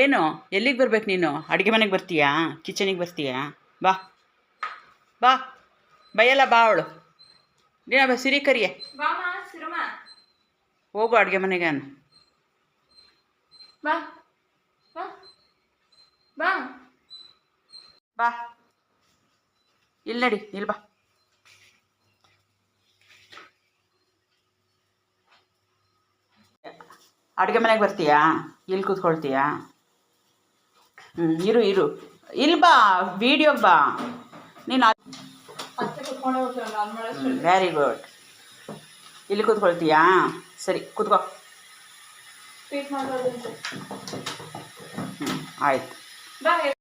ಏನು ಎಲ್ಲಿಗೆ ಬರ್ಬೇಕು ನೀನು? ಅಡುಗೆ ಮನೆಗೆ ಬರ್ತೀಯಾ? ಕಿಚನಿಗೆ ಬರ್ತೀಯಾ? ಬಾ ಬಾ ಬೈಯಲ್ಲ, ಬಾ ಅವಳು ನೀನು ಸಿರಿ ಕರಿಯೆ ಹೋಗು ಅಡುಗೆ ಮನೆಗೆ. ಬಾ ಬಾ ಬಾ ಬಾ ಇಲ್ಲಿ ನಡಿ, ಇಲ್ಲಿ ಬಾ. ಅಡುಗೆ ಮನೆಗೆ ಬರ್ತೀಯಾ? ಇಲ್ಲಿ ಕೂತ್ಕೊಳ್ತೀಯಾ? ಇರು ಇರು, ಇಲ್ಲಿ ಬಾ, ವಿಡಿಯೋಗೆ ಬಾ ನೀನು. Very good. ಇಲ್ಲಿ ಕೂತ್ಕೊಳ್ತೀಯಾ? ಸರಿ ಕೂತ್ಕೋ. ಆಯ್ತು. ಆಯ್ತು.